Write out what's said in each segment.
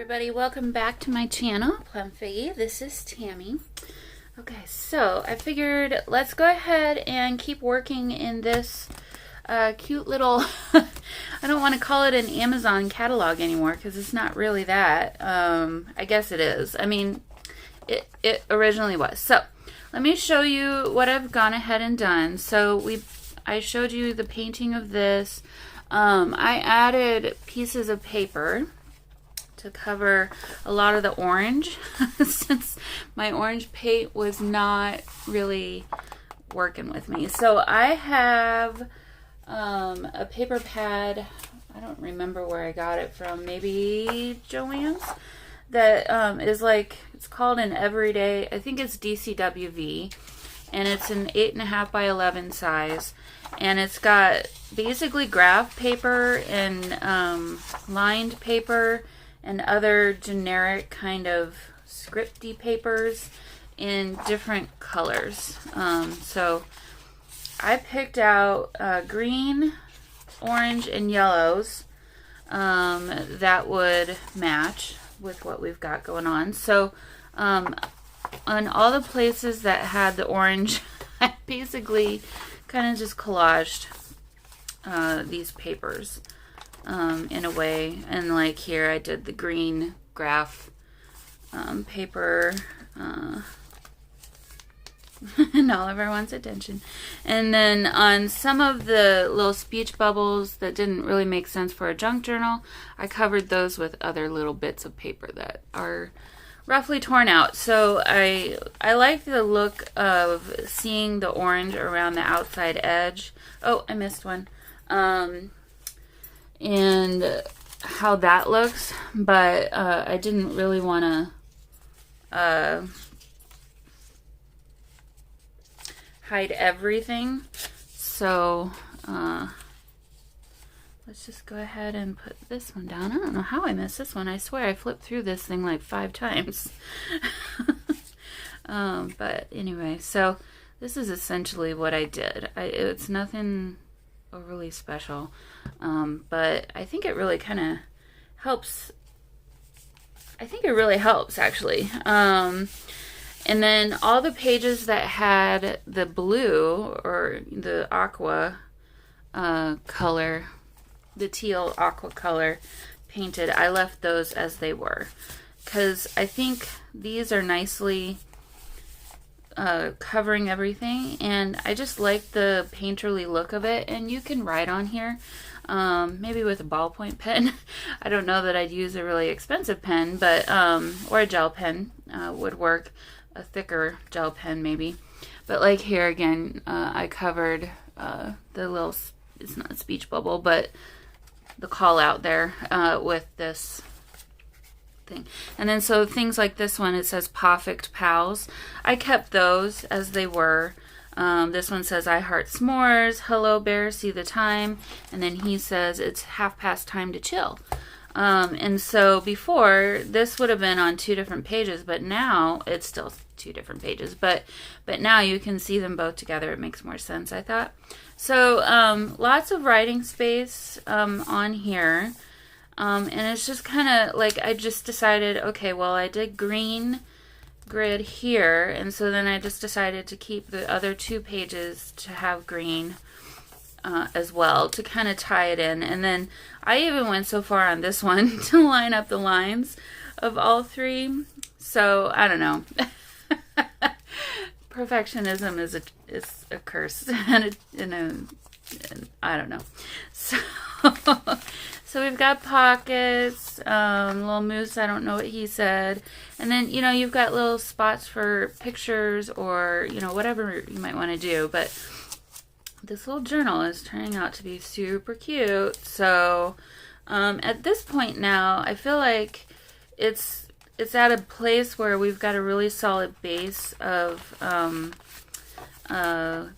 everybody, welcome back to my channel, Plumfiggy. This is Tammy. Okay, so I figured let's go ahead and keep working in this cute little, I don't want to call it an Amazon catalog anymore because it's not really that. I guess it is. I mean, it originally was. So let me show you what I've gone ahead and done. So I showed you the painting of this. I added pieces of paper to cover a lot of the orange since my orange paint was not really working with me. So I have a paper pad. I don't remember where I got it from. Maybe Joann's. That is like, it's called an Everyday. I think it's DCWV, and it's an 8.5 by 11 size. And it's got basically graph paper and lined paper and other generic kind of scripty papers in different colors. So I picked out green, orange, and yellows that would match with what we've got going on. So on all the places that had the orange, I basically kind of just collaged these papers in a way. And like here I did the green graph paper and Oliver wants attention. And then on some of the little speech bubbles that didn't really make sense for a junk journal, I covered those with other little bits of paper that are roughly torn out. So I like the look of seeing the orange around the outside edge. Oh, I missed one. And how that looks, but I didn't really want to hide everything. So let's just go ahead and put this one down. I don't know how I missed this one. I swear I flipped through this thing like 5 times. But anyway, so this is essentially what I did. It's nothing overly special, but I think it really kind of helps. I think it really helps actually. And then all the pages that had the blue or the aqua color, the teal aqua color painted, I left those as they were because I think these are nicely covering everything, and I just like the painterly look of it. And you can write on here maybe with a ballpoint pen. I don't know that I'd use a really expensive pen, but or a gel pen would work, a thicker gel pen maybe. But like here again, I covered the little, it's not a speech bubble, but the call out there with this thing. And then so things like this one, it says Perfect Pals. I kept those as they were. This one says I heart s'mores, hello bear, see the time, and then he says it's 1/2 time to chill. And so before this would have been on 2 different pages, but now it's still 2 different pages, but now you can see them both together. It makes more sense, I thought. So lots of writing space on here. And it's just kind of like, I just decided, okay, well, I did green grid here, and so then I just decided to keep the other 2 pages to have green as well, to kind of tie it in. And then I even went so far on this one to line up the lines of all 3. So I don't know. Perfectionism is a curse, and I don't know. So we've got pockets, little moose, I don't know what he said. And then, you know, you've got little spots for pictures or, you know, whatever you might want to do. But this little journal is turning out to be super cute. So at this point now, I feel like it's at a place where we've got a really solid base of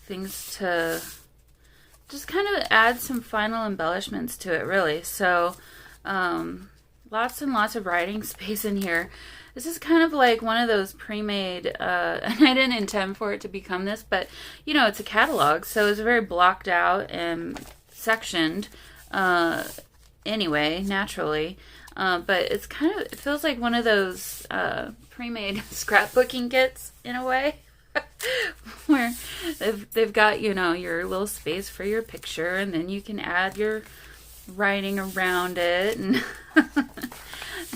things to just kind of add some final embellishments to it, really. So lots and lots of writing space in here. This is kind of like one of those pre-made, and I didn't intend for it to become this, but you know, it's a catalog, so it's very blocked out and sectioned anyway, naturally. But it's kind of, it feels like one of those pre-made scrapbooking kits in a way. Where they've got, you know, your little space for your picture, and then you can add your writing around it. And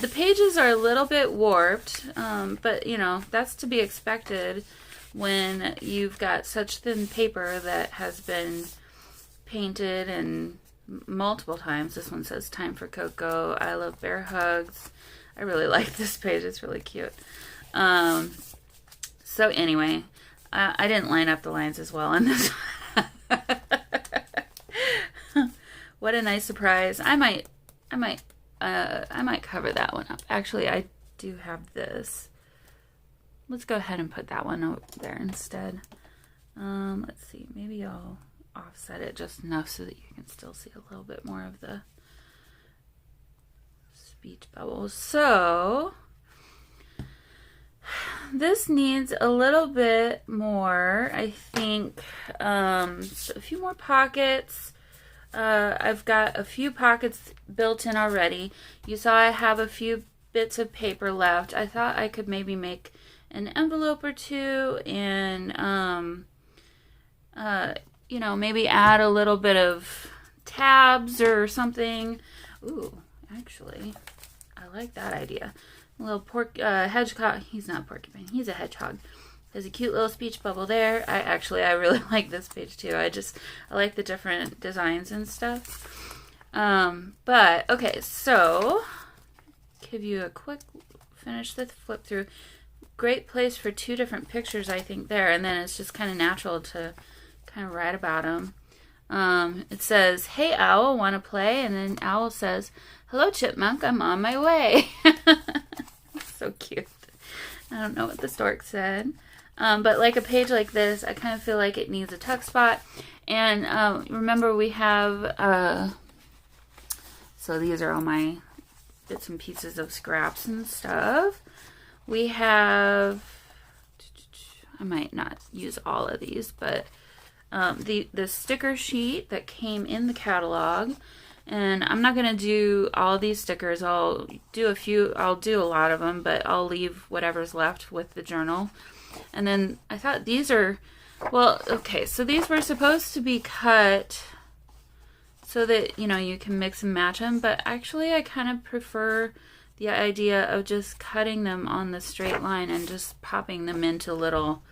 the pages are a little bit warped, but, you know, that's to be expected when you've got such thin paper that has been painted and multiple times. This one says "Time for Coco." I love bear hugs. I really like this page. It's really cute. So anyway, I didn't line up the lines as well on this. What a nice surprise. I might cover that one up. Actually, I do have this. Let's go ahead and put that one over there instead. Let's see. Maybe I'll offset it just enough so that you can still see a little bit more of the speech bubbles. So this needs a little bit more, I think. So a few more pockets. I've got a few pockets built in already. You saw I have a few bits of paper left. I thought I could maybe make an envelope or two and, you know, maybe add a little bit of tabs or something. Ooh, actually, I like that idea. A little hedgehog. He's not porcupine. He's a hedgehog. There's a cute little speech bubble there. I really like this page too. I like the different designs and stuff. But okay, so give you a quick finish the flip through. Great place for two different pictures, I think, there, and then it's just kind of natural to kind of write about them. It says, "Hey Owl, want to play?" And then Owl says, "Hello Chipmunk, I'm on my way." So cute. I don't know what the stork said. But like a page like this, I kind of feel like it needs a tuck spot. And remember we have, so these are all my bits and pieces of scraps and stuff. We have, I might not use all of these, but the sticker sheet that came in the catalog. And I'm not going to do all these stickers. I'll do a lot of them, but I'll leave whatever's left with the journal. And then I thought these are, well, okay, so these were supposed to be cut so that, you know, you can mix and match them, but actually I kind of prefer the idea of just cutting them on the straight line and just popping them into little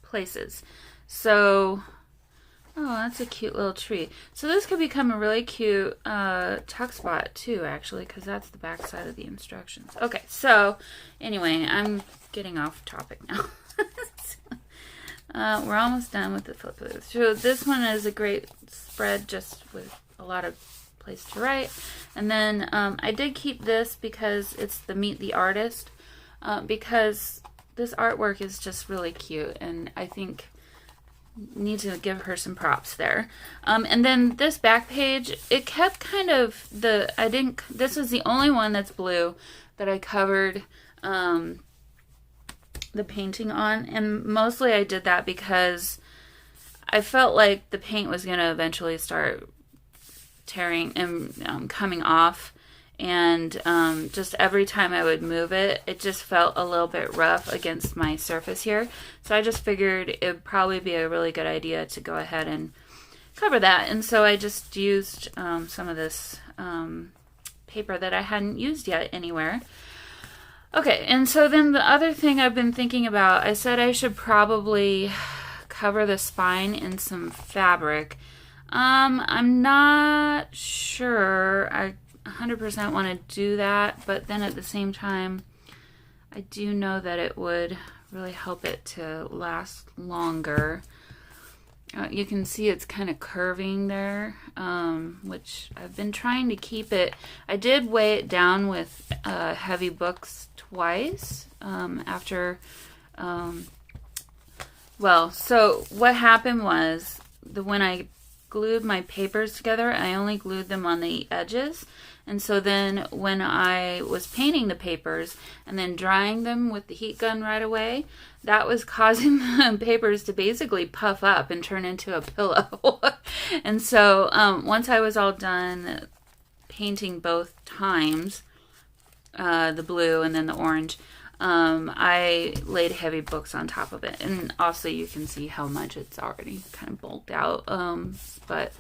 places. So, oh, that's a cute little tree. So this could become a really cute tuck spot too, actually, because that's the back side of the instructions. Okay, so anyway, I'm getting off topic now. We're almost done with the flip through. So this one is a great spread just with a lot of place to write. And then I did keep this because it's the Meet the Artist, because this artwork is just really cute, and I think need to give her some props there. And then this back page, it kept kind of this is the only one that's blue that I covered the painting on, and mostly I did that because I felt like the paint was going to eventually start tearing and coming off, and just every time I would move it, it just felt a little bit rough against my surface here. So I just figured it would probably be a really good idea to go ahead and cover that. And so I just used some of this paper that I hadn't used yet anywhere. Okay, and so then the other thing I've been thinking about, I said I should probably cover the spine in some fabric. I'm not sure I 100% want to do that, but then at the same time, I do know that it would really help it to last longer. You can see it's kind of curving there, which I've been trying to keep it. I did weigh it down with heavy books twice after, well, so what happened was when I glued my papers together, I only glued them on the edges. And so then when I was painting the papers and then drying them with the heat gun right away, that was causing the papers to basically puff up and turn into a pillow. And so once I was all done painting both times, the blue and then the orange, I laid heavy books on top of it. And also you can see how much it's already kind of bulked out. But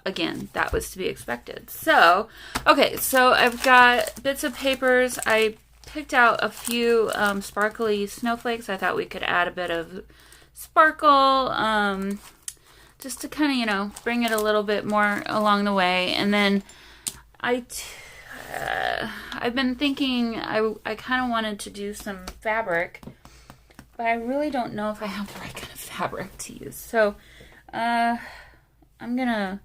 again, that was to be expected. So, okay, so I've got bits of papers. I picked out a few sparkly snowflakes. I thought we could add a bit of sparkle, just to kind of, you know, bring it a little bit more along the way. And then I've been thinking I kind of wanted to do some fabric, but I really don't know if I have the right kind of fabric to use. So I'm gonna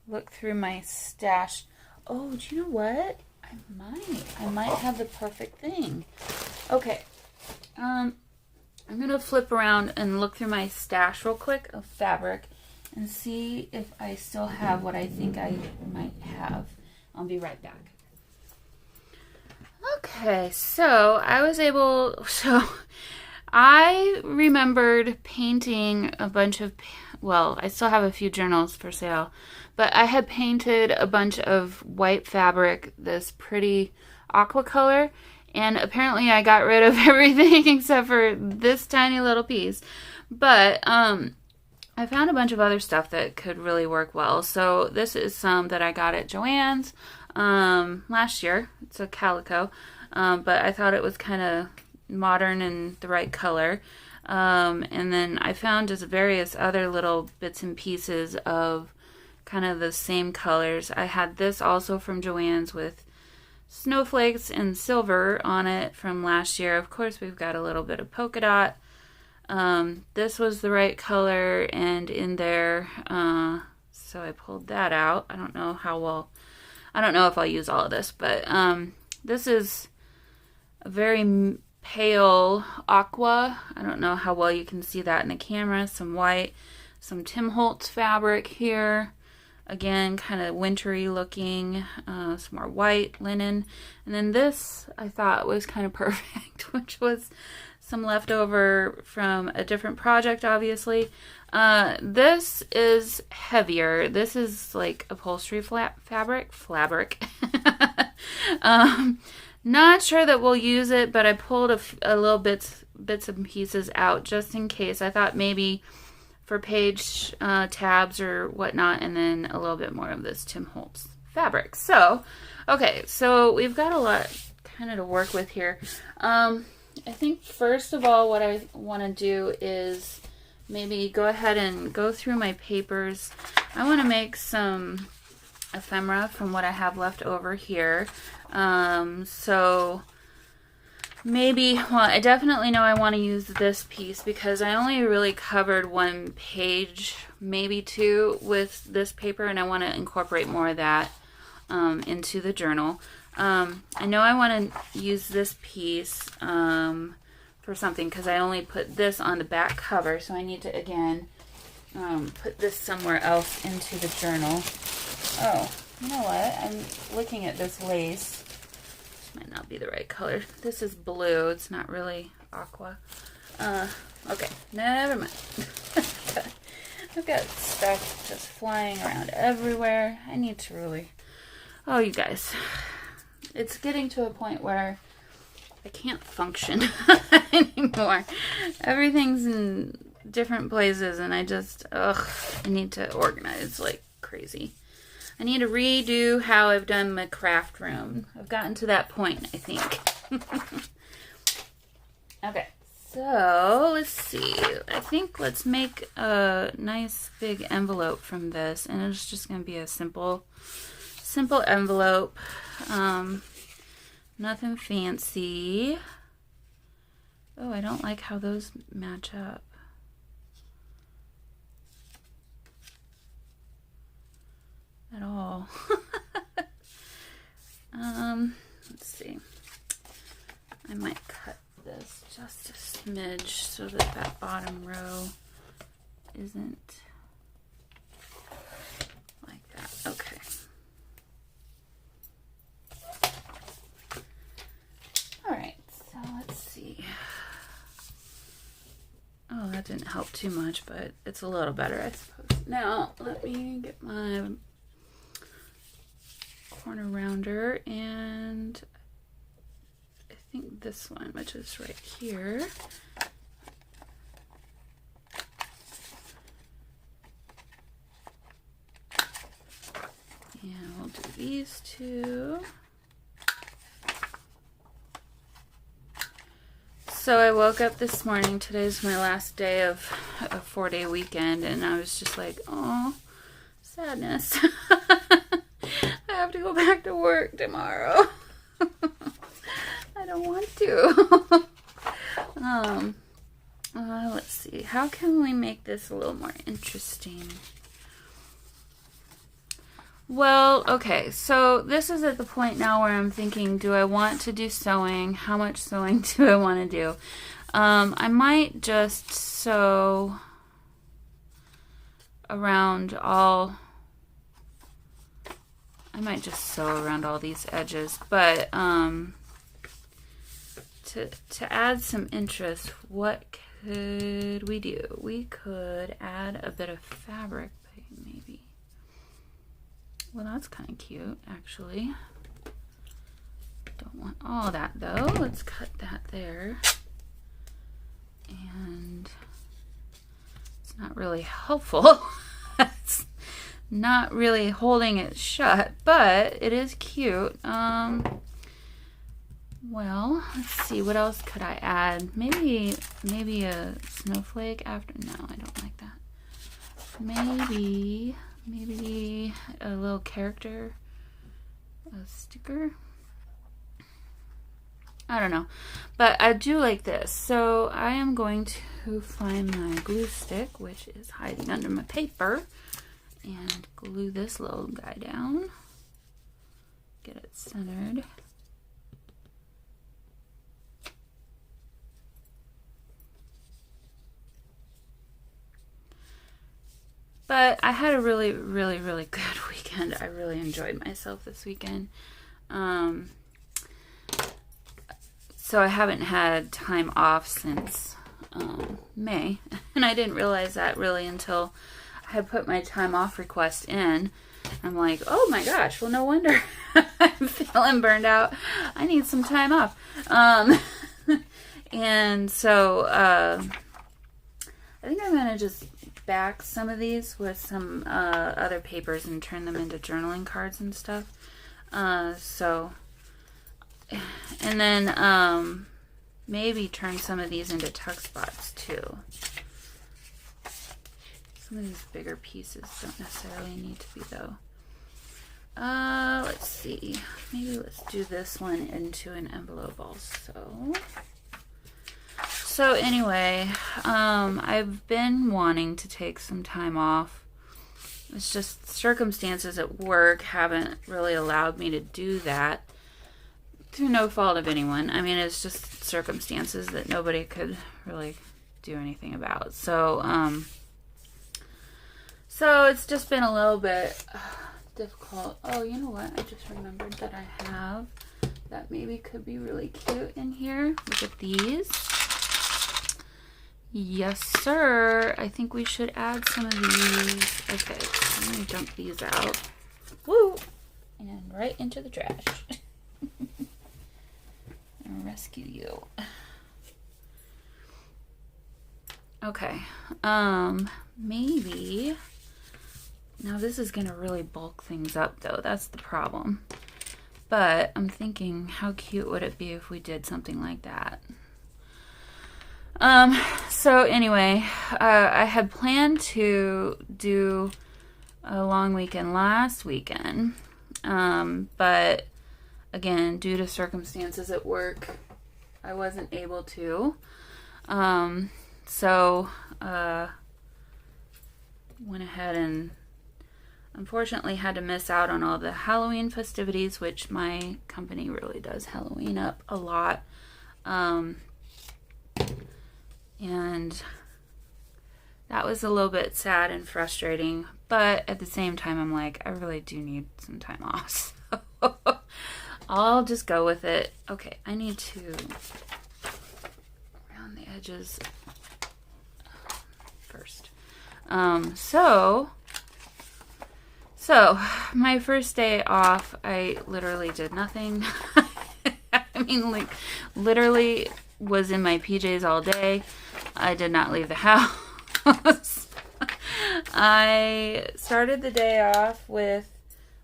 look through my stash. Oh, do you know what? I might have the perfect thing. Okay. I'm gonna flip around and look through my stash real quick of fabric and see if I still have what I think I might have. I'll be right back. Okay, so I remembered painting a bunch of, well, I still have a few journals for sale, but I had painted a bunch of white fabric, this pretty aqua color, and apparently I got rid of everything except for this tiny little piece. But I found a bunch of other stuff that could really work well. So this is some that I got at Joann's last year. It's a calico, but I thought it was kind of modern and the right color. And then I found just various other little bits and pieces of kind of the same colors. I had this also from Joann's with snowflakes and silver on it from last year. Of course, we've got a little bit of polka dot. This was the right color and in there, so I pulled that out. I don't know if I'll use all of this, but this is a very pale aqua. I don't know how well you can see that in the camera. Some white, some Tim Holtz fabric here. Again, kind of wintry looking, some more white linen. And then this I thought was kind of perfect, which was some leftover from a different project, obviously. This is heavier. This is like upholstery fabric. Not sure that we'll use it, but I pulled a little bits and pieces out just in case. I thought maybe for page tabs or whatnot, and then a little bit more of this Tim Holtz fabric. So, okay, so we've got a lot kind of to work with here. I think first of all, what I want to do is maybe go ahead and go through my papers. I want to make some ephemera from what I have left over here. So maybe, well, I definitely know I want to use this piece because I only really covered one page, maybe two, with this paper, and I want to incorporate more of that into the journal. I know I want to use this piece for something because I only put this on the back cover, so I need to, again, put this somewhere else into the journal. Oh, you know what? I'm looking at this lace. Might not be the right color. This is blue. It's not really aqua. Okay, never mind. I've got stuff just flying around everywhere. I need to really... Oh, you guys. It's getting to a point where I can't function anymore. Everything's in different places and I just, I need to organize like crazy. I need to redo how I've done my craft room. I've gotten to that point, I think. Okay, so let's see. I think let's make a nice big envelope from this, and it's just going to be a simple envelope. Nothing fancy. Oh, I don't like how those match up. At all. Let's see. I might cut this just a smidge so that that bottom row isn't like that. Okay. All right, so let's see. Oh, that didn't help too much, but it's a little better, I suppose. Now, let me get my corner rounder, and I think this one, which is right here. And we'll do these two. So I woke up this morning. Today's my last day of a 4-day weekend, and I was just like, oh, sadness. I have to go back to work tomorrow. I don't want to. Let's see. How can we make this a little more interesting? Well, okay, so this is at the point now where I'm thinking, do I want to do sewing? How much sewing do I want to do? I might just sew around all, these edges, but to add some interest, what could we do? We could add a bit of fabric, maybe. Well, that's kind of cute, actually. Don't want all that, though. Let's cut that there. And it's not really helpful. It's not really holding it shut, but it is cute. Well, let's see. What else could I add? Maybe a snowflake after. No, I don't like that. Maybe a little character, a sticker. I don't know, but I do like this. So I am going to find my glue stick, which is hiding under my paper, and glue this little guy down. Get it centered. But I had a really, really, really good weekend. I really enjoyed myself this weekend. So I haven't had time off since May. And I didn't realize that really until I had put my time off request in. I'm like, oh my gosh, well, no wonder I'm feeling burned out. I need some time off. And so I think I'm going to just back some of these with some other papers and turn them into journaling cards and stuff. And then maybe turn some of these into tuck spots too. Some of these bigger pieces don't necessarily need to be though. Let's see. Maybe let's do this one into an envelope also. So anyway, I've been wanting to take some time off. It's just circumstances at work haven't really allowed me to do that through no fault of anyone. I mean, it's just circumstances that nobody could really do anything about. So it's just been a little bit difficult. Oh, you know what? I just remembered that I have that maybe could be really cute in here. Look at these. Yes, sir. I think we should add some of these. Okay, I'm going to dump these out. Woo! And right into the trash. And rescue you. Okay. Maybe. Now this is going to really bulk things up, though. That's the problem. But I'm thinking, how cute would it be if we did something like that? So anyway, I had planned to do a long weekend last weekend, but again, due to circumstances at work, I wasn't able to. So went ahead and unfortunately had to miss out on all the Halloween festivities, which my company really does Halloween up a lot. And that was a little bit sad and frustrating, but at the same time, I'm like, I really do need some time off. So I'll just go with it. Okay, I need to round the edges So, my first day off, I literally did nothing. I mean, like, literally was in my PJs all day. I did not leave the house. I started the day off with,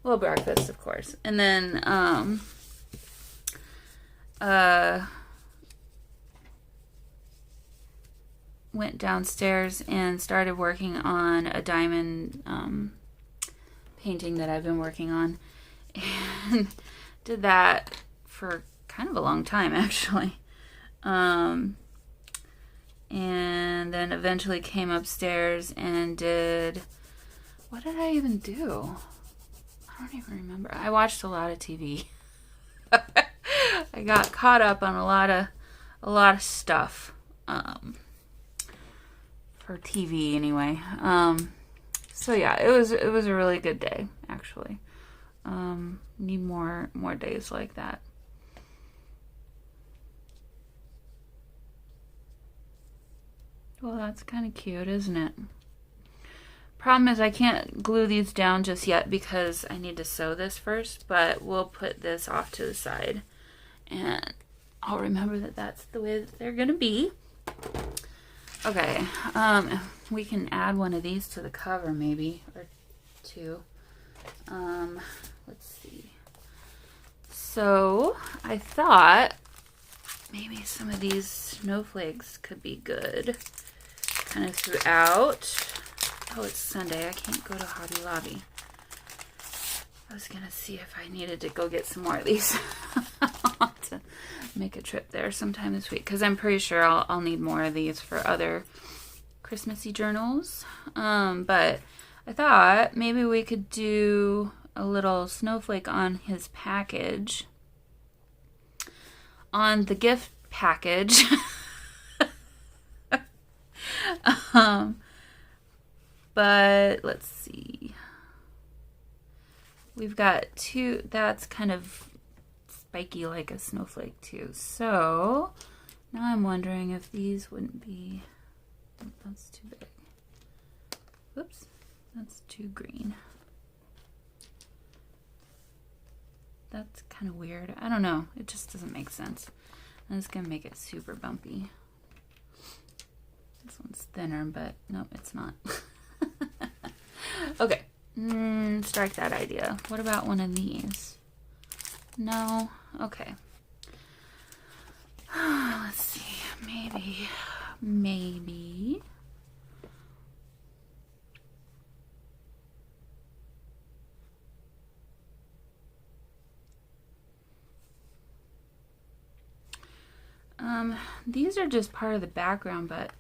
well, breakfast, of course. And then, went downstairs and started working on a diamond, painting that I've been working on, and did that for kind of a long time, actually. And then eventually came upstairs and did, what did I even do? I don't even remember. I watched a lot of TV. I got caught up on a lot of stuff, for TV anyway. So yeah, it was a really good day, actually. Need more days like that. Well, that's kind of cute, isn't it? Problem is I can't glue these down just yet because I need to sew this first, but we'll put this off to the side and I'll remember that that's the way that they're gonna be. Okay, we can add one of these to the cover maybe, or two. Let's see. So I thought maybe some of these snowflakes could be good kind of throughout. Oh, it's Sunday. I can't go to Hobby Lobby. I was gonna see if I needed to go get some more of these. To make a trip there sometime this week, because I'm pretty sure I'll need more of these for other Christmassy journals. But I thought maybe we could do a little snowflake on his package, on the gift package. But let's see. We've got two, that's kind of spiky like a snowflake too. So now I'm wondering if these wouldn't be, oh, that's too big. Whoops, that's too green. That's kind of weird. I don't know. It just doesn't make sense. I'm just gonna make it super bumpy. This one's thinner, but no, it's not. Okay, strike that idea. What about one of these? No? Okay. Let's see. Maybe. These are just part of the background, but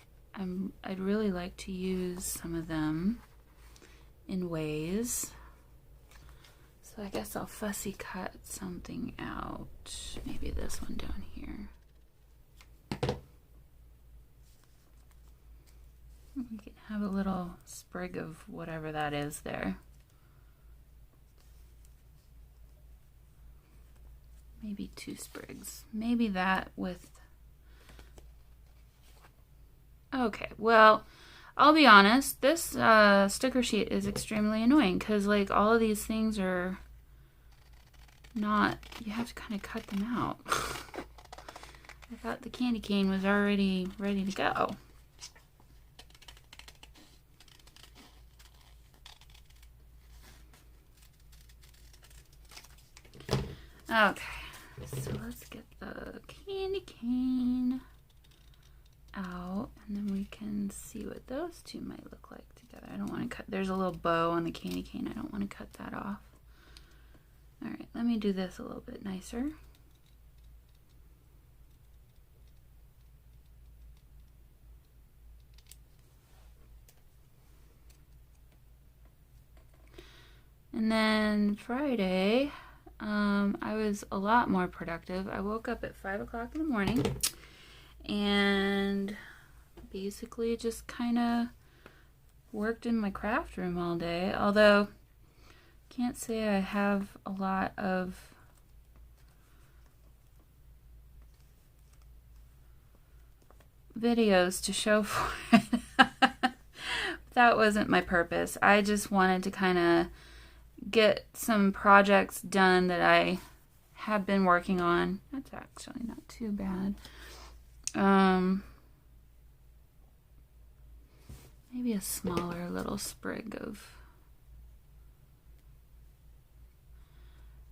I'd really like to use some of them in ways. So I guess I'll fussy cut something out. Maybe this one down here. We can have a little sprig of whatever that is there. Maybe 2 sprigs. Maybe that with... Okay, well, I'll be honest, this sticker sheet is extremely annoying because, like, all of these things are not, you have to kind of cut them out. I thought the candy cane was already ready to go. Okay, so let's get the candy cane out, and then we can see what those two might look like together. I don't want to cut, there's a little bow on the candy cane. I don't want to cut that off. All right, let me do this a little bit nicer. And then Friday, I was a lot more productive. I woke up at 5 o'clock in the morning and basically just kind of worked in my craft room all day. Although, can't say I have a lot of videos to show for it. That wasn't my purpose. I just wanted to kind of get some projects done that I have been working on. That's actually not too bad. Maybe a smaller little sprig of...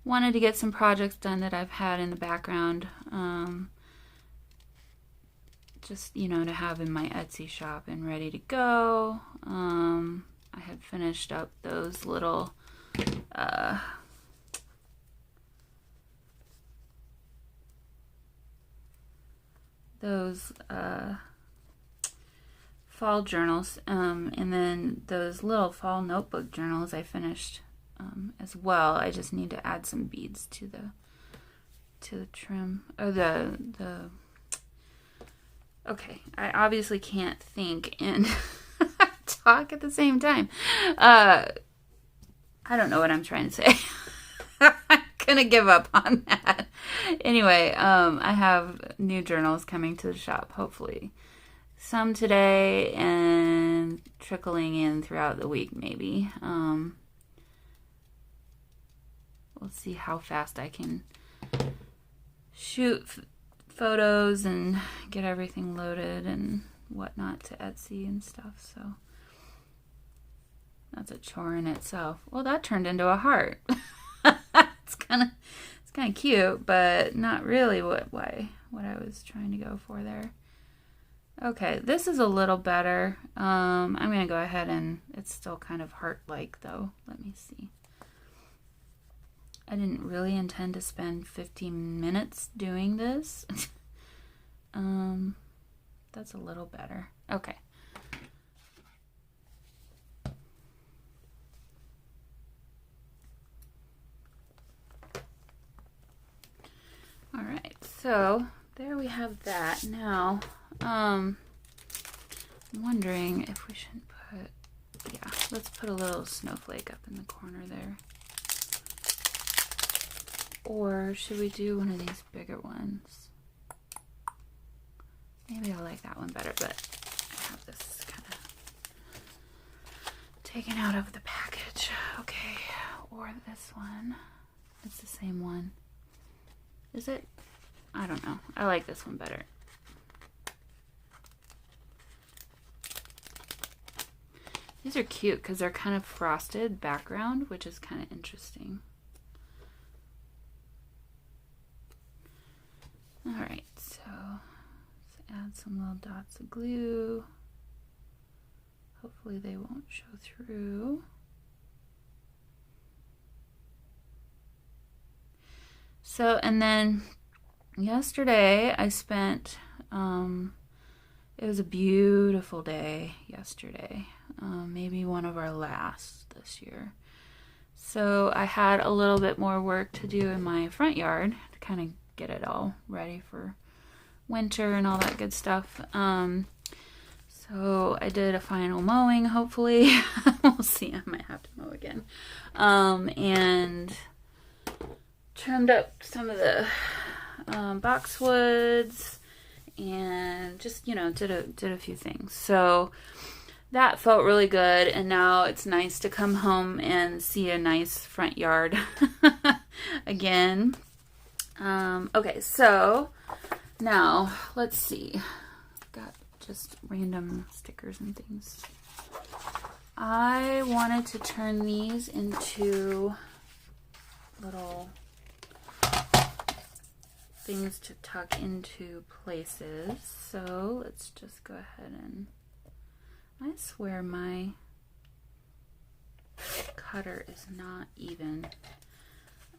Wanted to get some projects done that I've had in the background. Just, you know, to have in my Etsy shop and ready to go. I had finished up those little fall journals, and then those little fall notebook journals I finished as well. I just need to add some beads to the trim, or the okay, I obviously can't think and talk at the same time. I don't know what I'm trying to say. I'm gonna give up on that. Anyway, I have new journals coming to the shop, hopefully. Some today and trickling in throughout the week, maybe. We'll see how fast I can shoot photos and get everything loaded and whatnot to Etsy and stuff. So that's a chore in itself. Well, that turned into a heart. It's kind of cute, but not really what I was trying to go for there. Okay, this is a little better. I'm gonna go ahead and it's still kind of heart-like though. Let me see. I didn't really intend to spend 15 minutes doing this. That's a little better. Okay. All right, so there we have that. Now, I'm wondering if we should put, yeah, let's put a little snowflake up in the corner there. Or should we do one of these bigger ones? Maybe I like that one better, but I have this kind of taken out of the package. Okay, or this one. It's the same one. Is it? I don't know. I like this one better. These are cute because they're kind of frosted background, which is kind of interesting. Alright, so let's add some little dots of glue. Hopefully they won't show through. So, and then yesterday I spent, it was a beautiful day yesterday. Maybe one of our last this year. So I had a little bit more work to do in my front yard to kind of get it all ready for winter and all that good stuff. So I did a final mowing, hopefully. We'll see, I might have to mow again. And trimmed up some of the boxwoods and just, you know, did a few things. So that felt really good, and now it's nice to come home and see a nice front yard again. Okay, so now let's see. Got just random stickers and things. I wanted to turn these into little things to tuck into places. So let's just go ahead and, I swear my cutter is not even.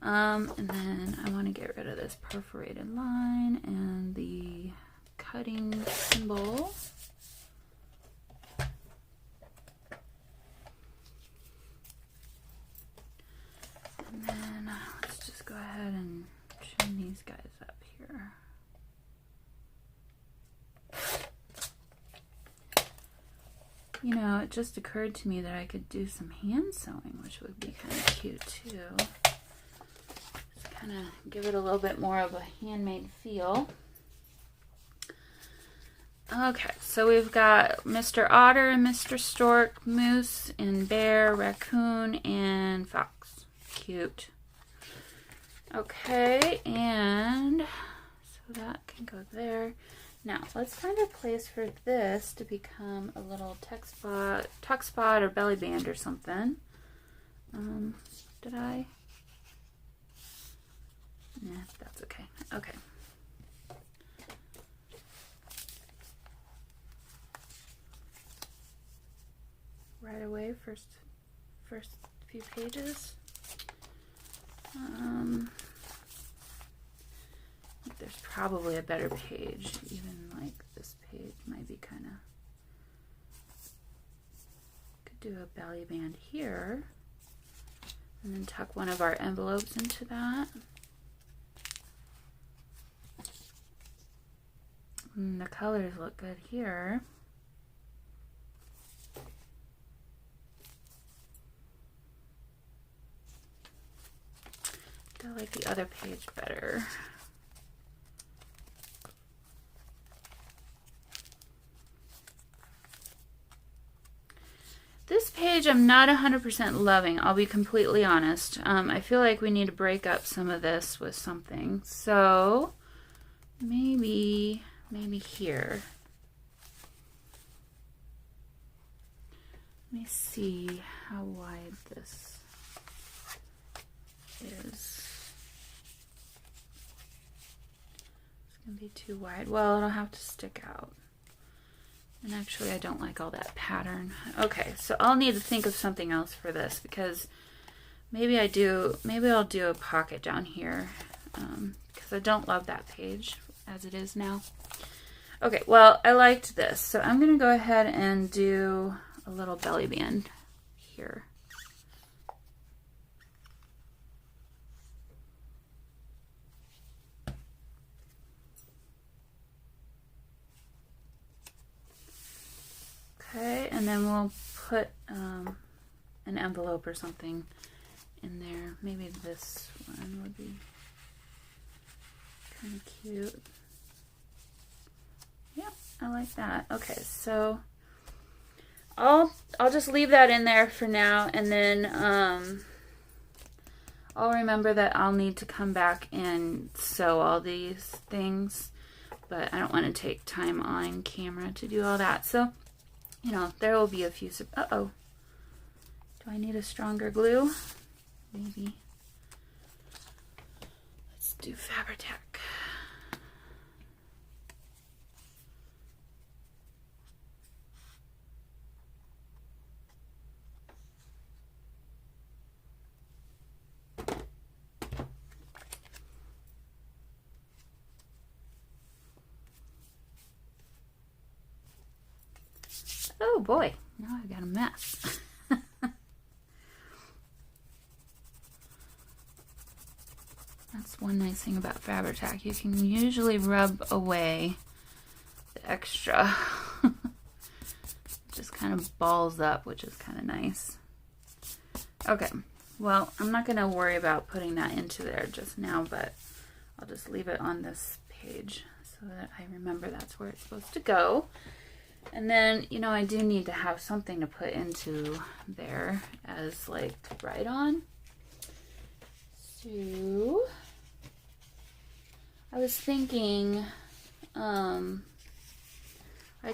And then I want to get rid of this perforated line and the cutting symbol. And then let's just go ahead and trim these guys up here. You know, it just occurred to me that I could do some hand sewing, which would be kind of cute too. Just kind of give it a little bit more of a handmade feel. Okay, so we've got Mr. Otter and Mr. Stork, Moose and Bear, Raccoon and Fox. cute. Okay, and so that can go there. Now, let's find a place for this to become a little tuck spot or belly band or something. Did I? Nah, that's okay. Okay. Right away, first few pages. There's probably a better page. Even like this page might be kind of. Could do a belly band here, and then tuck one of our envelopes into that. And the colors look good here. I like the other page better. This page I'm not 100% loving, I'll be completely honest. I feel like we need to break up some of this with something. So maybe here. Let me see how wide this is. Gonna be too wide. Well, it'll have to stick out. And actually, I don't like all that pattern. Okay, so I'll need to think of something else for this because maybe I'll do a pocket down here because I don't love that page as it is now. Okay, well, I liked this, so I'm gonna go ahead and do a little belly band here. Okay, and then we'll put an envelope or something in there. Maybe this one would be kind of cute. Yeah, I like that. Okay, so I'll just leave that in there for now, and then I'll remember that I'll need to come back and sew all these things, but I don't want to take time on camera to do all that. So you know, there will be a few. Uh-oh. Do I need a stronger glue? Maybe. Let's do Fabri-Tac. Oh boy, now I've got a mess. That's one nice thing about Fabri-Tac. You can usually rub away the extra. It just kind of balls up, which is kind of nice. Okay, well, I'm not going to worry about putting that into there just now, but I'll just leave it on this page so that I remember that's where it's supposed to go. And then, you know, I do need to have something to put into there as like right on. So I was thinking I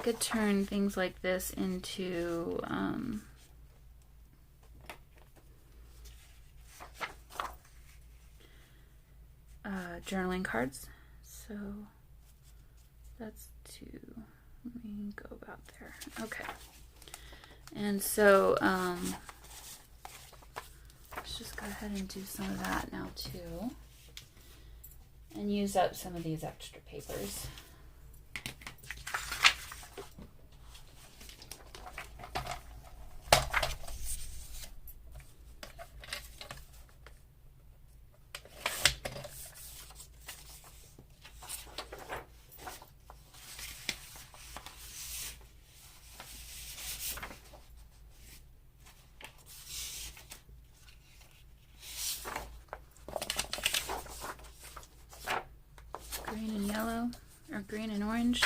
could turn things like this into journaling cards. So that's two. Let me go about there. Okay. And so let's just go ahead and do some of that now too. And use up some of these extra papers. Green and yellow, or green and orange.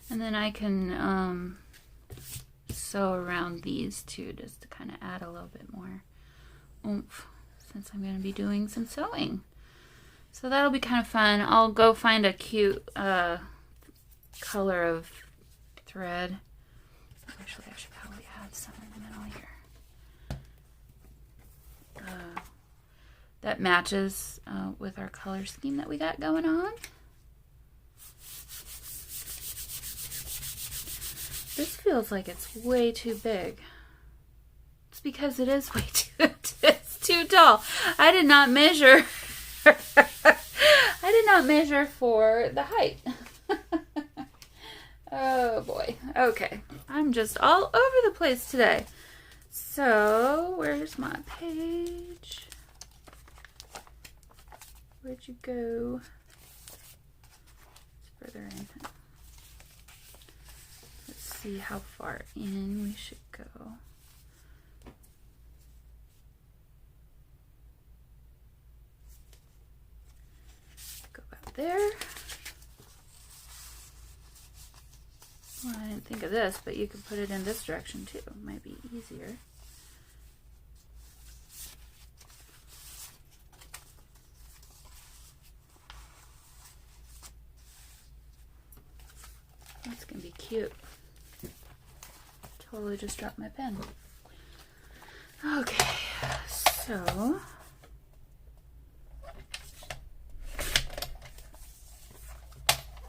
And then I can sew around these too, just to kind of add a little bit more oomph, since I'm going to be doing some sewing. So that'll be kind of fun. I'll go find a cute color of thread. Actually, I should probably add some in the middle here. That matches with our color scheme that we got going on. This feels like it's way too big. It's because it is way too, it's too tall. I did not measure. I did not measure for the height. Oh boy. Okay. I'm just all over the place today. So, where's my page? Where'd you go? It's further in. Let's see how far in we should go. Go back there. Well, I didn't think of this, but you could put it in this direction too. It might be easier. That's gonna be cute. Totally just dropped my pen. Okay, so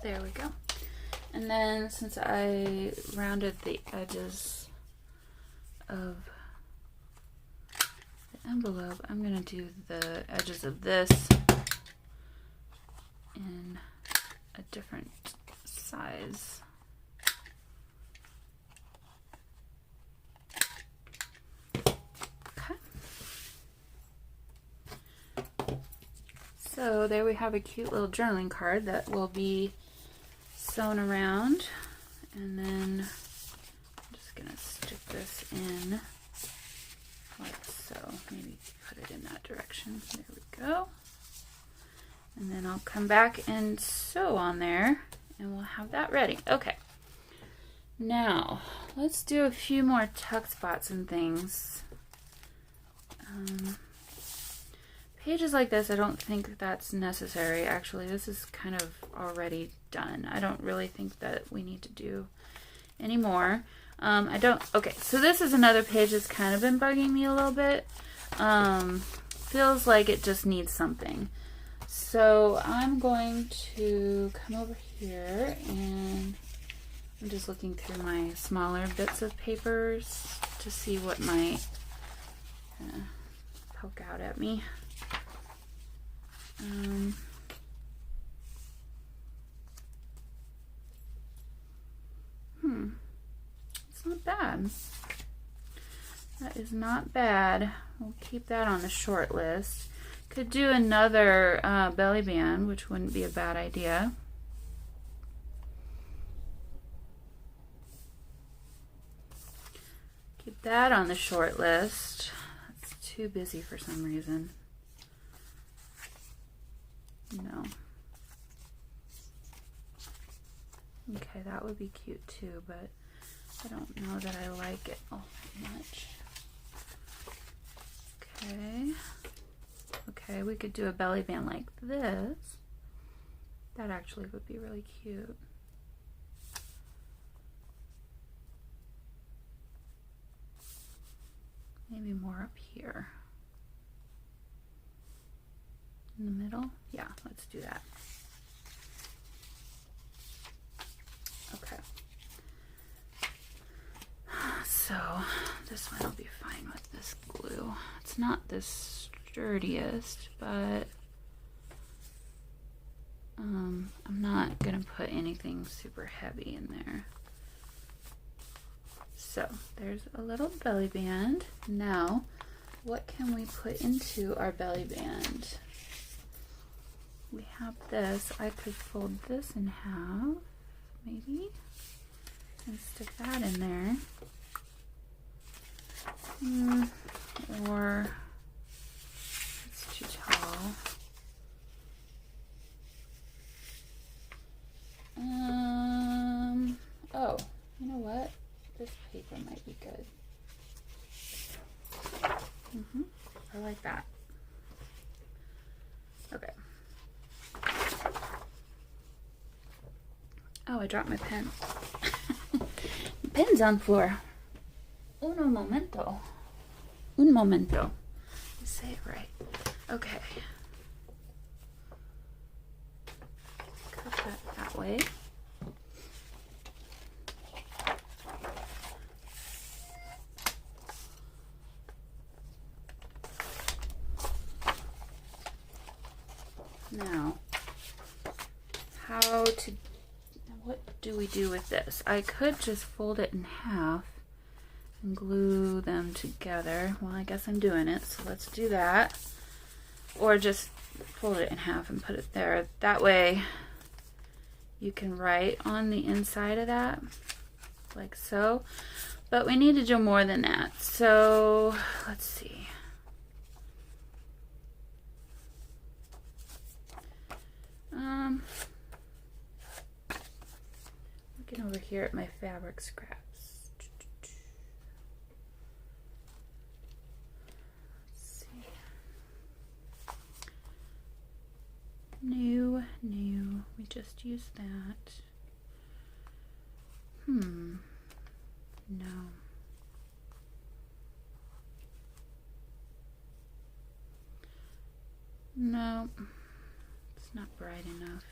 there we go. And then since I rounded the edges of the envelope, I'm gonna do the edges of this in a different size. Okay. So there we have a cute little journaling card that will be sewn around, and then I'm just gonna stick this in like so. Maybe put it in that direction. There we go. And then I'll come back and sew on there, and we'll have that ready. Okay. Now, let's do a few more tuck spots and things. Pages like this, I don't think that's necessary. Actually, this is kind of already done. I don't really think that we need to do any more. Okay, so this is another page that's kind of been bugging me a little bit. Feels like it just needs something. So I'm going to come over here, and I'm just looking through my smaller bits of papers to see what might poke out at me. It's not bad. That is not bad. We'll keep that on the short list. Could do another belly band, which wouldn't be a bad idea. Keep that on the short list. It's too busy for some reason. No. Okay, that would be cute too, but I don't know that I like it all that much. Okay. Okay, we could do a belly band like this. That actually would be really cute. Maybe more up here. In the middle? Yeah, let's do that. Okay. So this one will be fine with this glue. It's not the sturdiest, but I'm not gonna put anything super heavy in there. So there's a little belly band. Now, what can we put into our belly band? We have this. I could fold this in half, maybe, and stick that in there. Or it's too tall. like that. Okay. Oh, I dropped my pen. Pen's on floor. Uno momento. Un momento. Say it right. Okay. Cut that way. Now, what do we do with this? I could just fold it in half and glue them together. Well, I guess I'm doing it, so let's do that. Or just fold it in half and put it there. That way you can write on the inside of that, like so. But we need to do more than that. So let's see. Looking over here at my fabric scraps. Let's see. New. We just used that. No. No. It's not bright enough.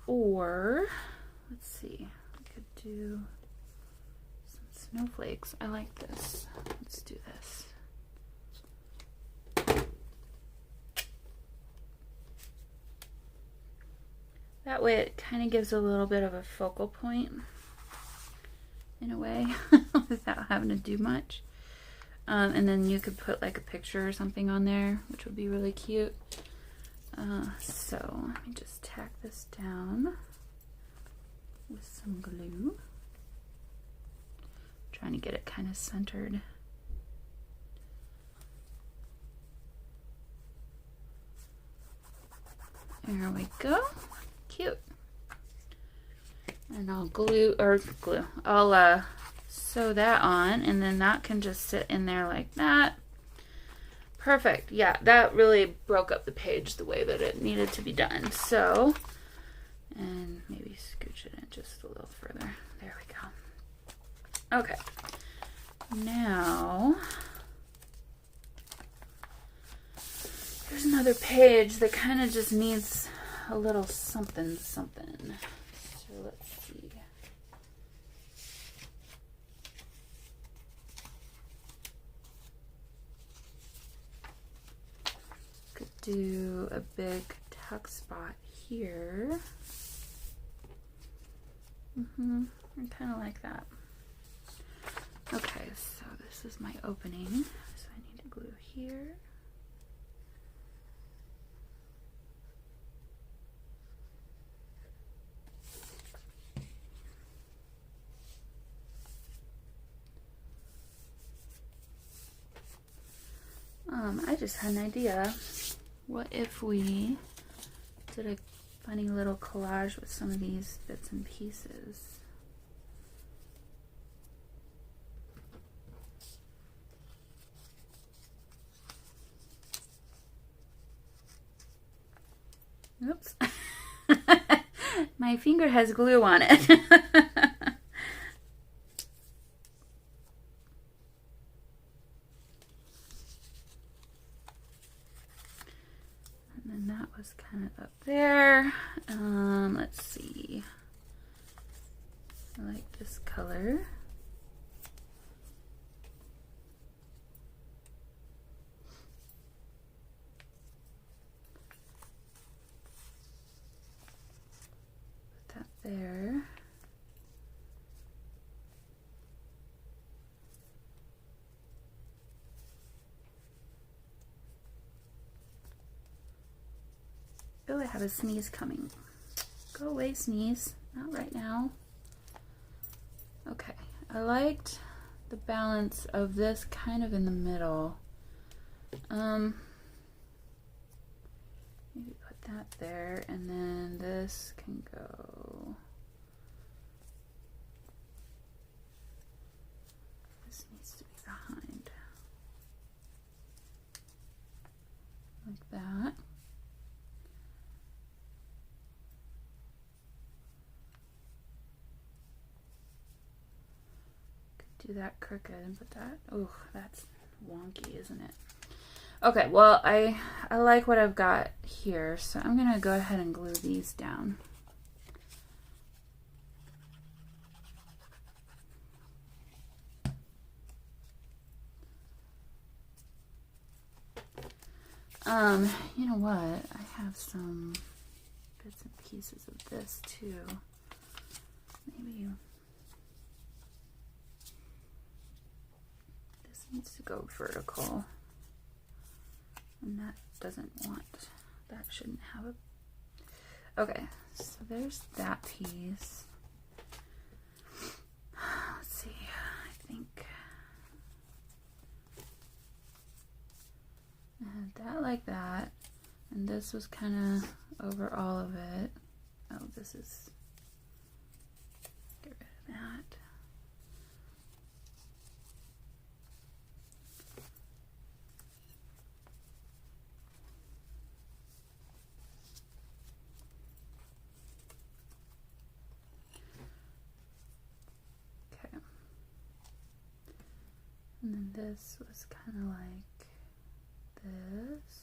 Or, let's see, I could do some snowflakes. I like this. Let's do this. That way it kind of gives a little bit of a focal point in a way without having to do much. And then you could put like a picture or something on there, which would be really cute. So let me just tack this down with some glue. Trying to get it kind of centered. There we go. Cute. And I'll I'll sew that on, and then that can just sit in there like that. Perfect. Yeah, that really broke up the page the way that it needed to be done. So, and maybe scooch it in just a little further. There we go. Okay. Now, here's another page that kind of just needs a little something. So let's see. Do a big tuck spot here. I kind of like that. Okay, so this is my opening. So I need to glue here. I just had an idea. What if we did a funny little collage with some of these bits and pieces? Oops. My finger has glue on it. And that was kind of up there. Let's see. I like this color. Put that there. Oh, I have a sneeze coming. Go away, sneeze. Not right now. Okay, I liked the balance of this kind of in the middle. Maybe put that there, and then this can go. This needs to be behind. Like that. Could do that crooked, but that, oh, that's wonky, isn't it? Okay, well, I like what I've got here, so I'm gonna go ahead and glue these down. You know what? I have some bits and pieces of this too. Maybe this needs to go vertical. And that doesn't want, that shouldn't have a, okay, so there's that piece. Let's see, I think I had that like that, and this was kind of over all of it. Oh, this is, get rid of that. And then this was kind of like this.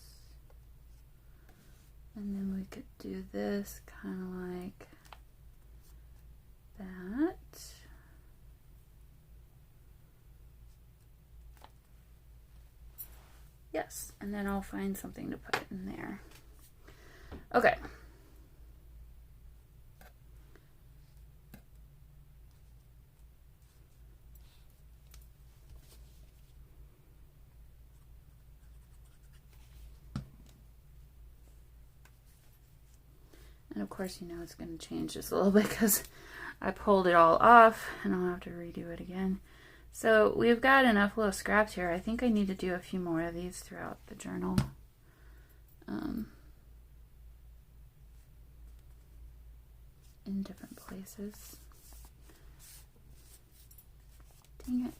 And then we could do this kind of like that. Yes, and then I'll find something to put in there. Okay. And of course, you know, it's going to change just a little bit because I pulled it all off and I'll have to redo it again. So we've got enough little scraps here. I think I need to do a few more of these throughout the journal. In different places. Dang it.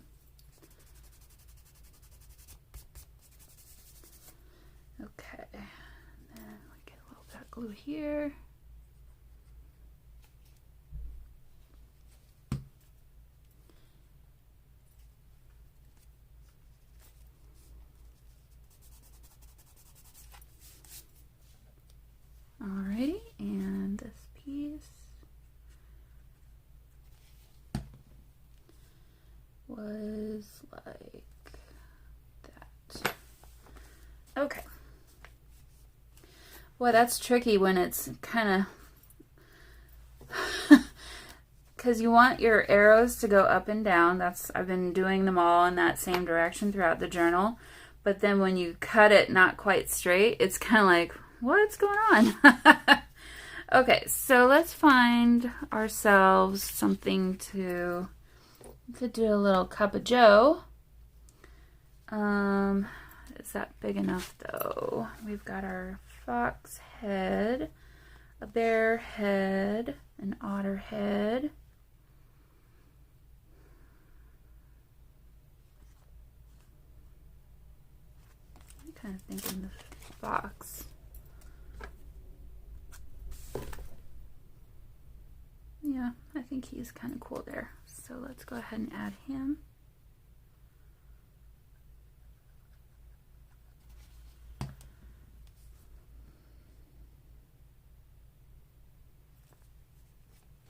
Okay. And then we get a little bit of glue here. Alrighty, and this piece was like that. Okay. Well, that's tricky when it's kind of because you want your arrows to go up and down. I've been doing them all in that same direction throughout the journal. But then when you cut it not quite straight, it's kind of like, what's going on? Okay, so let's find ourselves something to do a little cup of joe. Is that big enough though? We've got our fox head, a bear head, an otter head. I'm kind of thinking the fox. Yeah, I think he's kind of cool there. So let's go ahead and add him.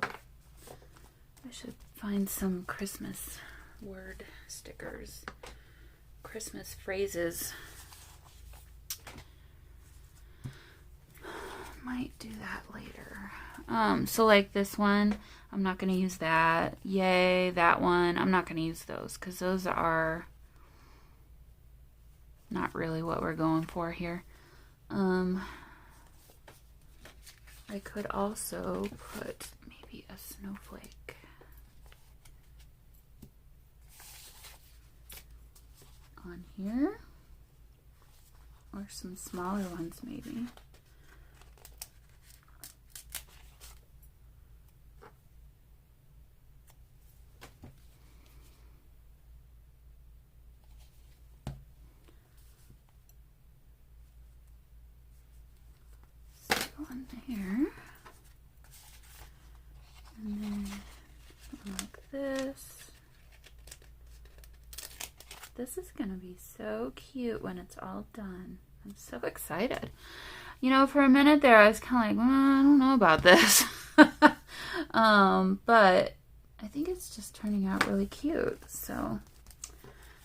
I should find some Christmas word stickers, Christmas phrases. Might do that later. So like this one, I'm not going to use that. Yay, that one, I'm not going to use those because those are not really what we're going for here. I could also put maybe a snowflake. on here, or some smaller ones maybe. One there, and then like this. This is gonna be so cute when it's all done. I'm so excited. You know, for a minute there I was kind of like, I don't know about this. But I think it's just turning out really cute. So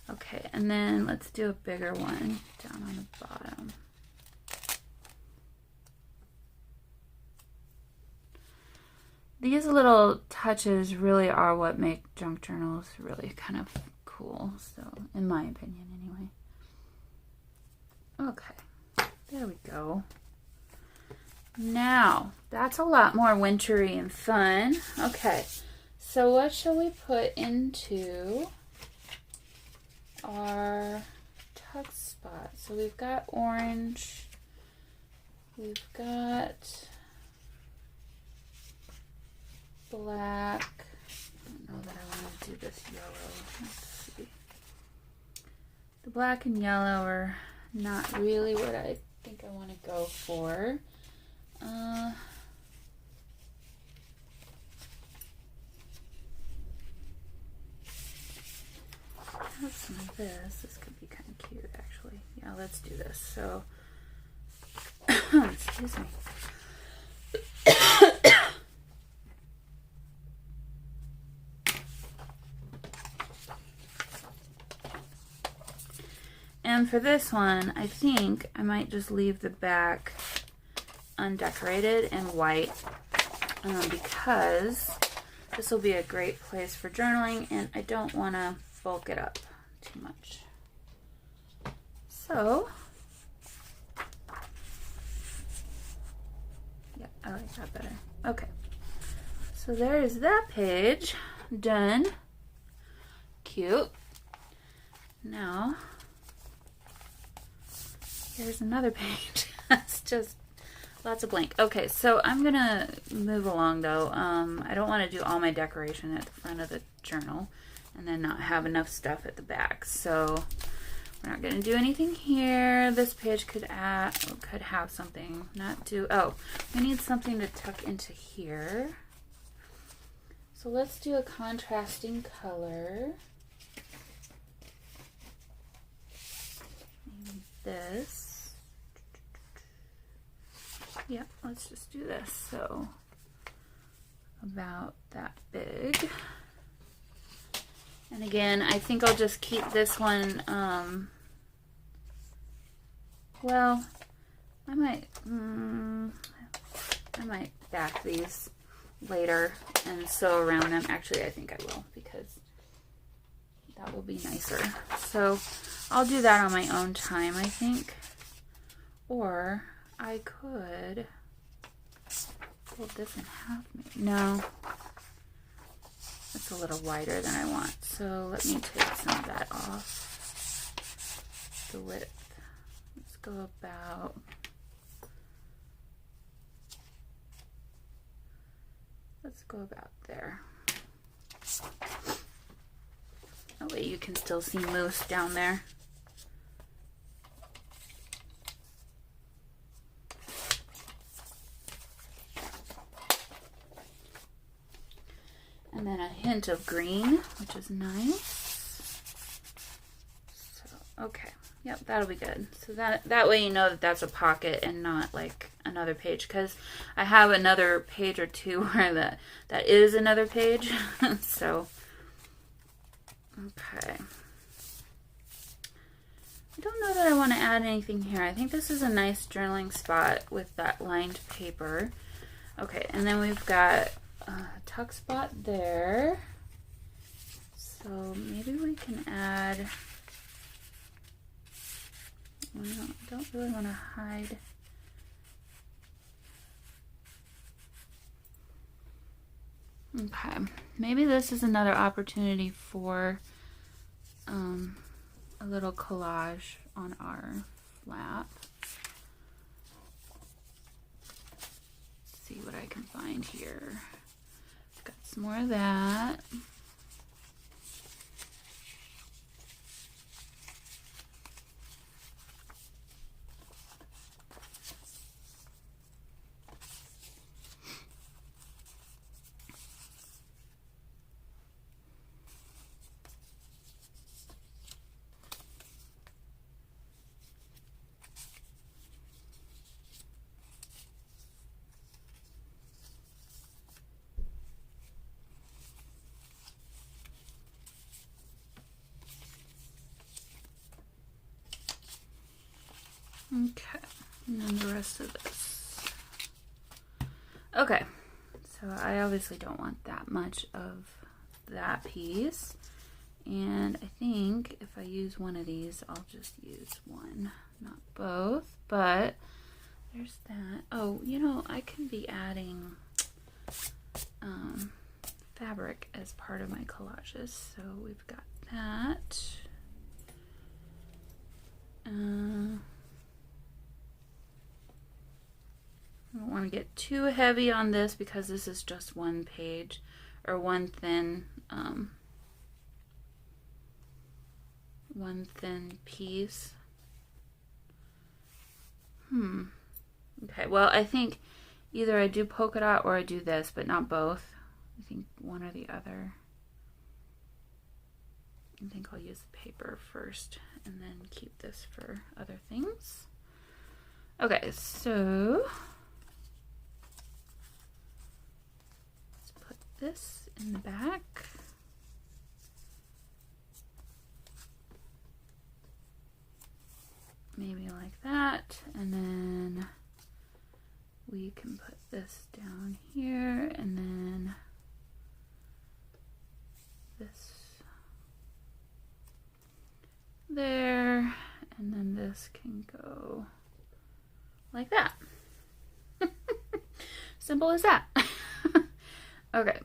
okay, and then let's do a bigger one down on the bottom. These little touches really are what make junk journals really kind of cool, so in my opinion anyway. Okay, there we go. Now, that's a lot more wintry and fun. Okay, so what shall we put into our tuck spot? So we've got orange, we've got black. I don't know that I want to do this yellow. Let's see. The black and yellow are not really what I think I want to go for. I have some of this. This could be kind of cute, actually. Yeah, let's do this. So, excuse me. And for this one, I think I might just leave the back undecorated and white because this will be a great place for journaling and I don't want to bulk it up too much. So, yeah, I like that better. Okay, so there is that page done. Cute. Now, here's another page. It's just lots of blank. Okay, so I'm gonna move along though. I don't want to do all my decoration at the front of the journal and then not have enough stuff at the back. So we're not gonna do anything here. This page could have something. Oh, we need something to tuck into here. So let's do a contrasting color. This. Yep, let's just do this. So about that big. And again, I think I'll just keep this one, well, I might back these later and sew around them. Actually, I think I will because that will be nicer. So I'll do that on my own time, I think. Or I could fold this in half. Maybe. No. It's a little wider than I want. So let me take some of that off. The width. Let's go about... Let's go about there. That way you can still see moose down there. And then a hint of green, which is nice. So, okay. Yep, that'll be good. So that way you know that that's a pocket and not like another page, because I have another page or two where that is another page. So, okay. I don't know that I want to add anything here. I think this is a nice journaling spot with that lined paper. Okay, and then we've got a tuck spot there. So maybe we can add... I don't really want to hide. Okay, maybe this is another opportunity for a little collage on our flap. Let's see what I can find here. Got some more of that. Okay, and then the rest of this. Okay, so I obviously don't want that much of that piece. And I think if I use one of these, I'll just use one, not both, but there's that. Oh, you know, I can be adding fabric as part of my collages. So we've got that. I don't want to get too heavy on this because this is just one page or one thin piece. Okay, well, I think either I do polka dot or I do this, but not both. I think one or the other. I think I'll use the paper first and then keep this for other things. Okay, so let's put this in the back. Maybe like that, and then we can put this down here, and then this there, and then this can go like that. Simple as that. Okay.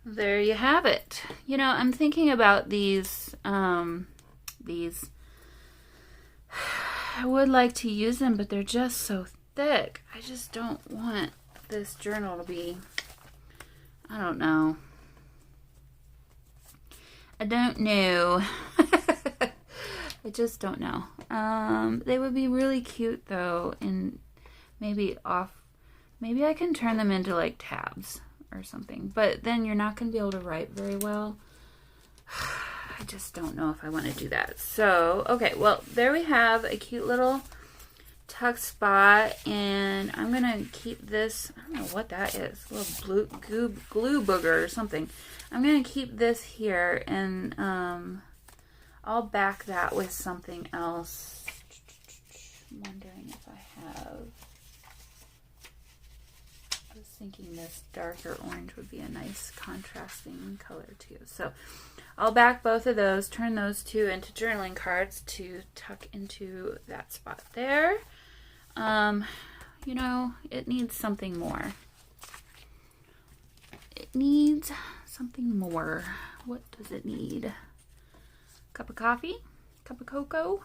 There you have it. You know, I'm thinking about these. I would like to use them, but they're just so thick. I just don't want this journal to be, I don't know. I don't know. I just don't know. They would be really cute though, and maybe I can turn them into like tabs or something, but then you're not going to be able to write very well. I just don't know if I want to do that. So, okay, well, there we have a cute little tuck spot, and I'm going to keep this, I don't know what that is, a little glue booger or something. I'm going to keep this here, and I'll back that with something else. I'm wondering if I have, I was thinking this darker orange would be a nice contrasting color too. So I'll back both of those, turn those two into journaling cards to tuck into that spot there. You know, it needs something more. It needs something more. What does it need? Cup of coffee? Cup of cocoa?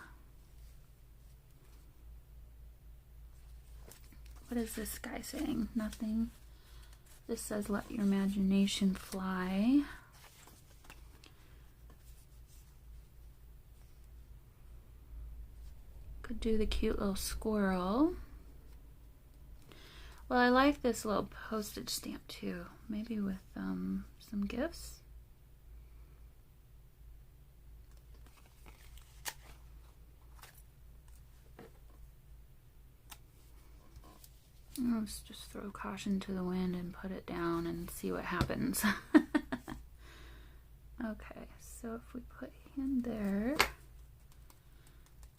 What is this guy saying? Nothing. This says, let your imagination fly. Could do the cute little squirrel. Well, I like this little postage stamp too. Maybe with some gifts. Let's just throw caution to the wind and put it down and see what happens. Okay, so if we put him there,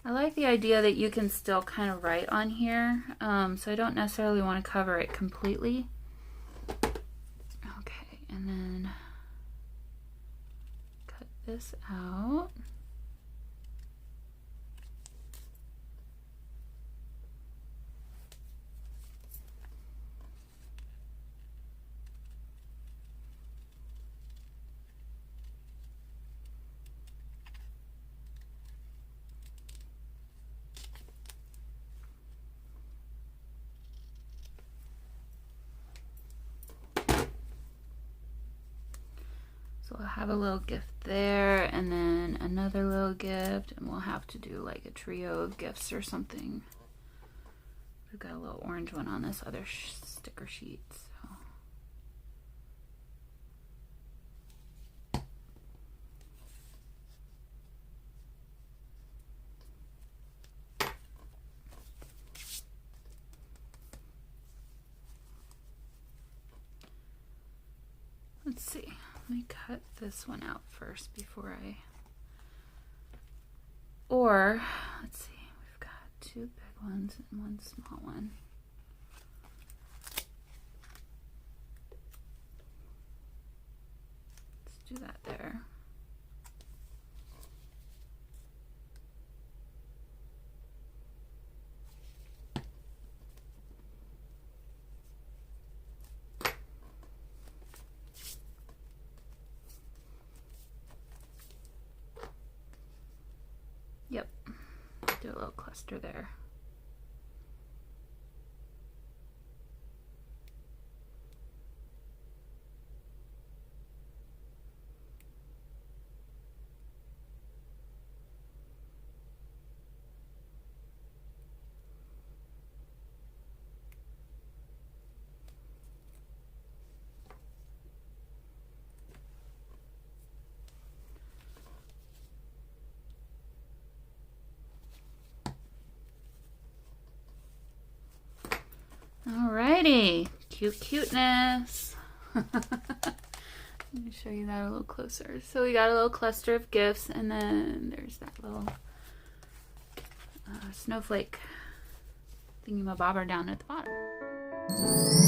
I like the idea that you can still kind of write on here, so I don't necessarily want to cover it completely. Okay, and then this out. So I'll have a little gift there, and then another little gift, and we'll have to do like a trio of gifts or something. We've got a little orange one on this other sticker sheet. So. Let's see. Let me cut this one out first before or let's see, we've got 2 big ones and 1 small one. Let's do that there. Yep, do a little cluster there. Alrighty, cuteness. Let me show you that a little closer. So we got a little cluster of gifts, and then there's that little snowflake thingamabobber down at the bottom.